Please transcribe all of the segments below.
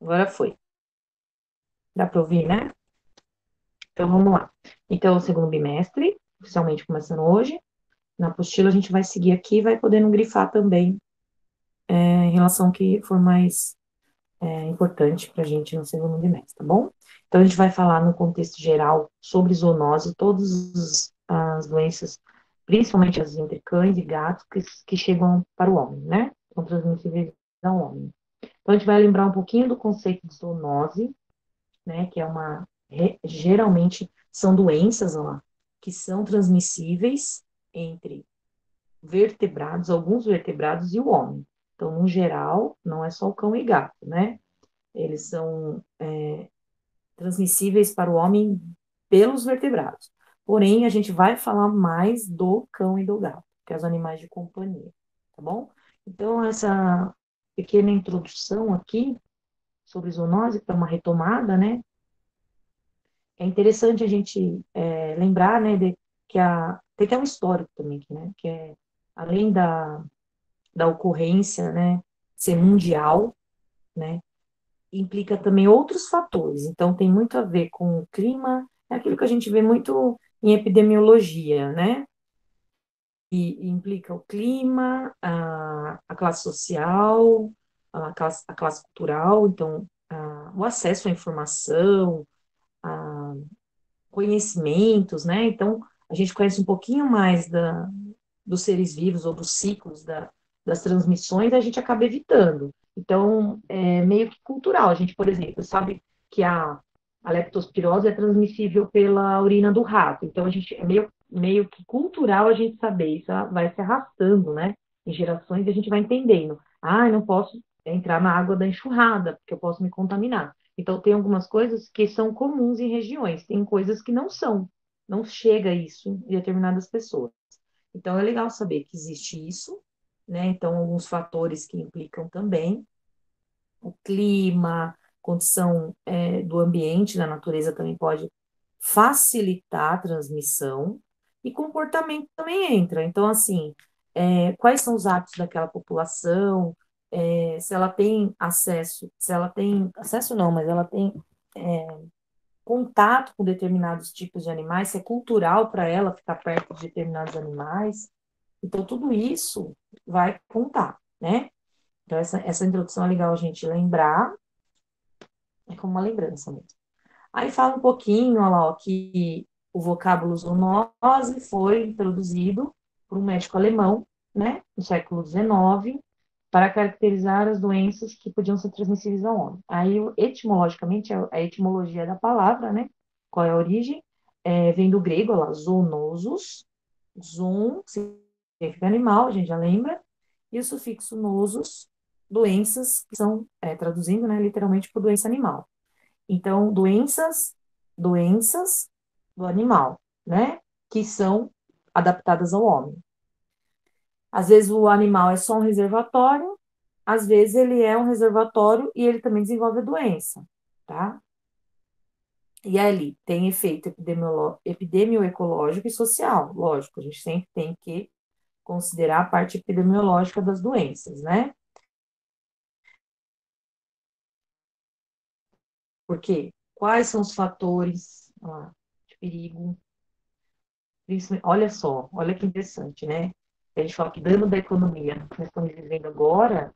Agora foi. Dá para ouvir, né? Então vamos lá. Então, o segundo bimestre, oficialmente começando hoje. Na apostila a gente vai seguir aqui e vai podendo grifar também em relação ao que for mais importante para a gente no segundo bimestre, tá bom? Então, a gente vai falar no contexto geral sobre zoonose, todas as doenças, principalmente as entre cães e gatos, que chegam para o homem, né? São transmissíveis ao homem. Então, a gente vai lembrar um pouquinho do conceito de zoonose, né? Que é geralmente são doenças, ó, que são transmissíveis entre vertebrados, alguns vertebrados e o homem. Então, no geral, não é só o cão e gato, né? Eles são transmissíveis para o homem pelos vertebrados. Porém, a gente vai falar mais do cão e do gato, que são os animais de companhia, tá bom? Então, essa pequena introdução aqui sobre zoonose, para uma retomada, né? É interessante a gente lembrar, né, que tem até um histórico também, né? Que é, além da ocorrência, né, ser mundial, né? Implica também outros fatores. Então, tem muito a ver com o clima, é aquilo que a gente vê muito em epidemiologia, né? E implica o clima, a classe social, a classe cultural, então, o acesso à informação, a conhecimentos, né? Então, a gente conhece um pouquinho mais dos seres vivos ou dos ciclos das transmissões, a gente acaba evitando. Então, é meio que cultural. A gente, por exemplo, sabe que a leptospirose é transmissível pela urina do rato. Então, a gente é meio que cultural a gente saber. Isso vai se arrastando, né? Em gerações, e a gente vai entendendo. Ah, eu não posso entrar na água da enxurrada, porque eu posso me contaminar. Então, tem algumas coisas que são comuns em regiões, tem coisas que não são. Não chega isso em determinadas pessoas. Então, é legal saber que existe isso, né? Então, alguns fatores que implicam também, o clima, condição do ambiente, da natureza também pode facilitar a transmissão, e comportamento também entra. Então, assim, quais são os hábitos daquela população, se ela tem acesso, se ela tem, acesso não, mas ela tem contato com determinados tipos de animais, se é cultural para ela ficar perto de determinados animais. Então, tudo isso vai contar, né? Então, essa introdução é legal a gente lembrar, é como uma lembrança mesmo. Aí fala um pouquinho, olha lá, ó, que o vocábulo zoonose foi introduzido por um médico alemão, né, no século XIX, para caracterizar as doenças que podiam ser transmissíveis ao homem. Aí, etimologicamente, a etimologia da palavra, né, qual é a origem? Vem do grego, olha lá, zoonosos, zoon significa animal, a gente já lembra, e o sufixo nosos, doenças, que são, traduzindo, né, literalmente por doença animal. Então, doenças do animal, né, que são adaptadas ao homem. Às vezes o animal é só um reservatório, às vezes ele é um reservatório e ele também desenvolve a doença, tá? E ali tem efeito epidemioecológico e social, lógico, a gente sempre tem que considerar a parte epidemiológica das doenças, né? Porque quais são os fatores de perigo? Olha só, olha que interessante, né? A gente fala que dano da economia que nós estamos vivendo agora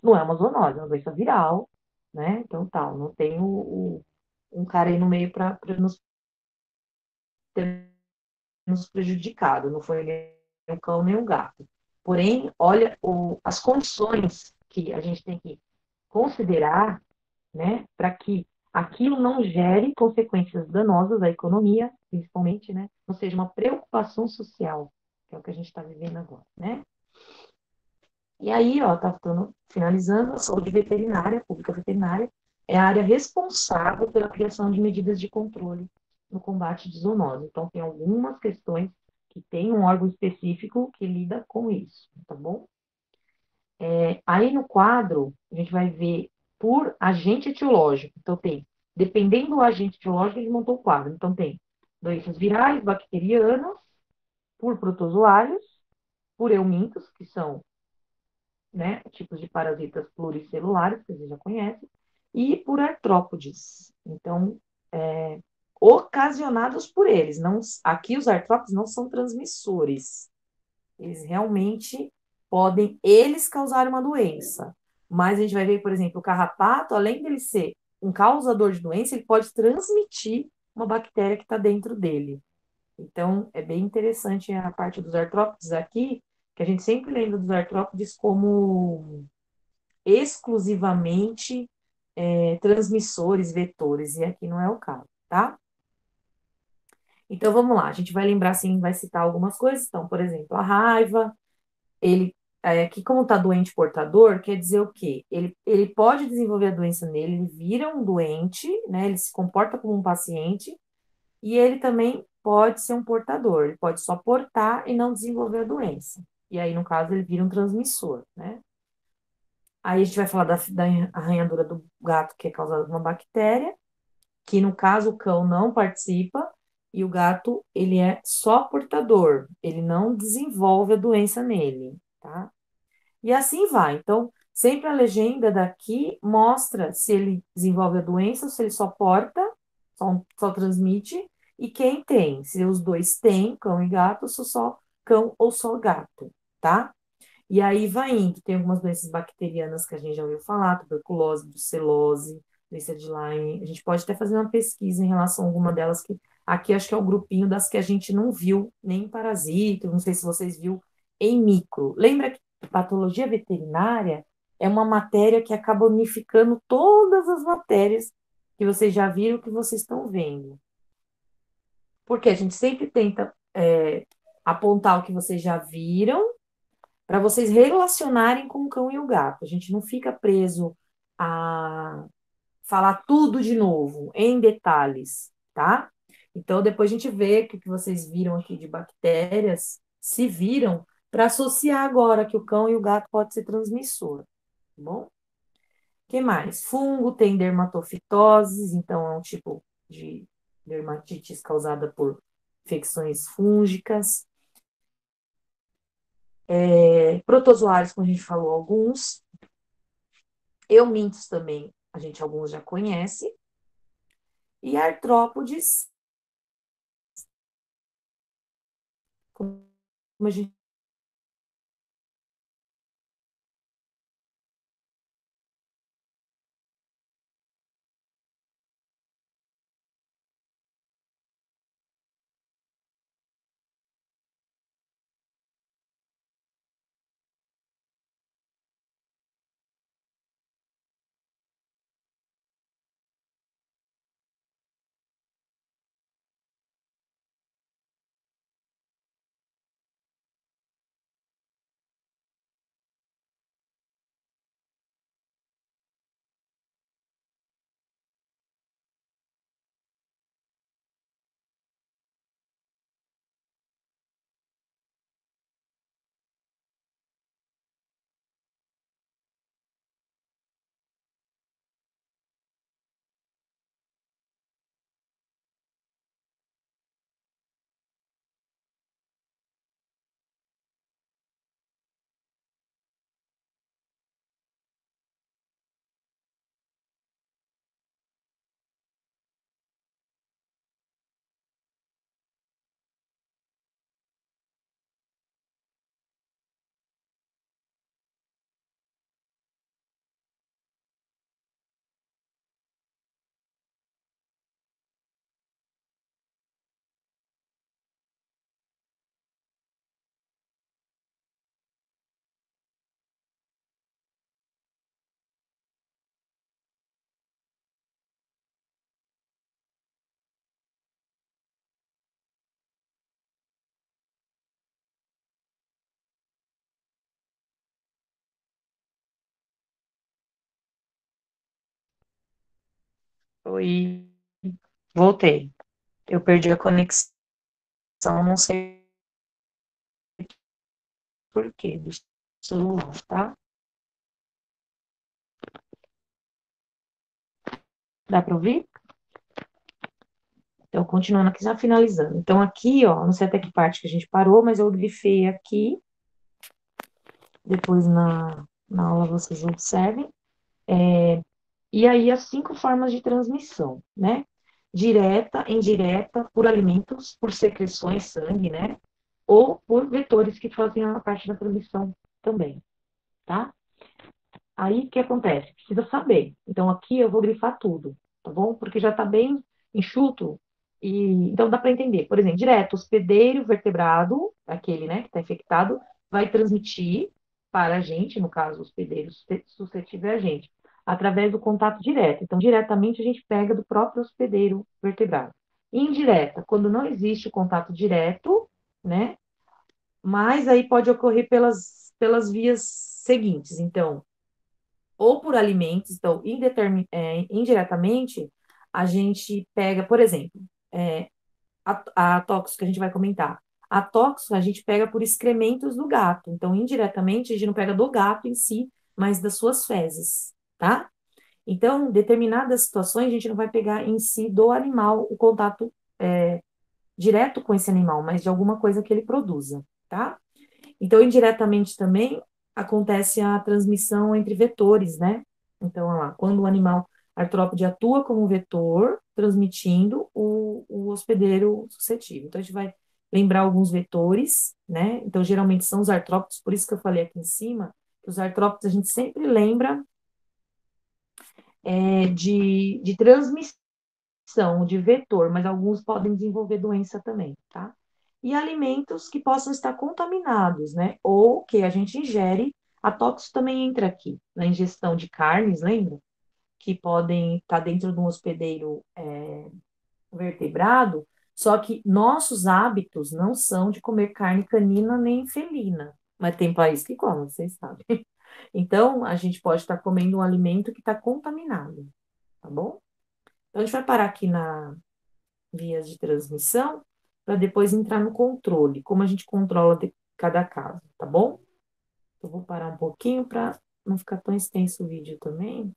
não é uma zoonose, é uma doença viral, né? Então, tal, não tem um cara aí no meio para nos ter nos prejudicado, não foi nem o cão nem o gato. Porém, olha as condições que a gente tem que considerar, né, para que aquilo não gere consequências danosas à economia, principalmente, né, não seja uma preocupação social, que é o que a gente está vivendo agora, né? E aí, ó, tá finalizando, a saúde veterinária, pública veterinária, é a área responsável pela criação de medidas de controle no combate de zoonose. Então, tem algumas questões que tem um órgão específico que lida com isso, tá bom? Aí no quadro, a gente vai ver por agente etiológico. Então, dependendo do agente etiológico, ele montou o quadro. Então, tem doenças virais, bacterianas, por protozoários, por eumintos, que são, né, tipos de parasitas pluricelulares, que você já conhece, e por artrópodes. Então, ocasionados por eles. Não, aqui os artrópodes não são transmissores. Eles realmente podem, eles causar uma doença. Mas a gente vai ver, por exemplo, o carrapato, além dele ser um causador de doença, ele pode transmitir uma bactéria que está dentro dele. Então, é bem interessante a parte dos artrópodes aqui, que a gente sempre lembra dos artrópodes como exclusivamente transmissores, vetores, e aqui não é o caso, tá? Então, vamos lá, a gente vai lembrar, assim, vai citar algumas coisas. Então, por exemplo, a raiva, ele, que como está doente portador, quer dizer o quê? Ele pode desenvolver a doença nele, ele vira um doente, né? Ele se comporta como um paciente, e ele também pode ser um portador, ele pode só portar e não desenvolver a doença. E aí, no caso, ele vira um transmissor, né? Aí a gente vai falar da arranhadura do gato, que é causada por uma bactéria, que no caso o cão não participa, e o gato, ele é só portador, ele não desenvolve a doença nele, tá? E assim vai. Então, sempre a legenda daqui mostra se ele desenvolve a doença, ou se ele só porta, só transmite, e quem tem. Se os dois têm, cão e gato, ou se só cão ou só gato, tá? E aí vai indo. Tem algumas doenças bacterianas que a gente já ouviu falar, tuberculose, brucelose, doença de Lyme. A gente pode até fazer uma pesquisa em relação a alguma delas que aqui acho que é o grupinho das que a gente não viu, nem em parasita, não sei se vocês viu em micro. Lembra que patologia veterinária é uma matéria que acaba unificando todas as matérias que vocês já viram, que vocês estão vendo. Porque a gente sempre tenta apontar o que vocês já viram para vocês relacionarem com o cão e o gato. A gente não fica preso a falar tudo de novo, em detalhes, tá? Então, depois a gente vê que o que vocês viram aqui de bactérias se viram para associar agora que o cão e o gato pode ser transmissor, tá bom? O que mais? Fungo tem dermatofitoses, então é um tipo de dermatites causada por infecções fúngicas. Protozoários, como a gente falou, alguns. Eumintos também, a gente alguns já conhece. E artrópodes, como a gente foi. Voltei. Eu perdi a conexão, não sei por quê, do celular, tá? Dá para ouvir? Então, continuando aqui, já finalizando. Então, aqui, ó, não sei até que parte que a gente parou, mas eu grifei aqui, depois na aula vocês observem. E aí as 5 formas de transmissão, né? Direta, indireta, por alimentos, por secreções, sangue, né? Ou por vetores que fazem a parte da transmissão também, tá? Aí o que acontece? Precisa saber. Então aqui eu vou grifar tudo, tá bom? Porque já está bem enxuto e então dá para entender. Por exemplo, direto, hospedeiro vertebrado, aquele, né, que está infectado, vai transmitir para a gente, no caso, o hospedeiro suscetível é a gente, através do contato direto. Então, diretamente a gente pega do próprio hospedeiro vertebrado. Indireta, quando não existe o contato direto, né? Mas aí pode ocorrer pelas vias seguintes. Então, ou por alimentos, então, indiretamente, a gente pega, por exemplo, é, a tóxica que a gente vai comentar. A tóxica a gente pega por excrementos do gato. Então, indiretamente, a gente não pega do gato em si, mas das suas fezes, tá? Então, determinadas situações, a gente não vai pegar em si do animal o contato direto com esse animal, mas de alguma coisa que ele produza, tá? Então, indiretamente também acontece a transmissão entre vetores, né? Então, olha lá, quando o animal artrópode atua como vetor, transmitindo o hospedeiro suscetível. Então, a gente vai lembrar alguns vetores, né? Então, geralmente são os artrópodes, por isso que eu falei aqui em cima, que os artrópodes a gente sempre lembra de transmissão de vetor, mas alguns podem desenvolver doença também, tá? E alimentos que possam estar contaminados, né? Ou que a gente ingere, a tóxico também entra aqui, na ingestão de carnes, lembra? Que podem estar dentro de um hospedeiro vertebrado, só que nossos hábitos não são de comer carne canina nem felina, mas tem país que come, vocês sabem. Então, a gente pode estar comendo um alimento que está contaminado, tá bom? Então, a gente vai parar aqui na vias de transmissão, para depois entrar no controle, como a gente controla de cada caso, tá bom? Eu vou parar um pouquinho para não ficar tão extenso o vídeo também.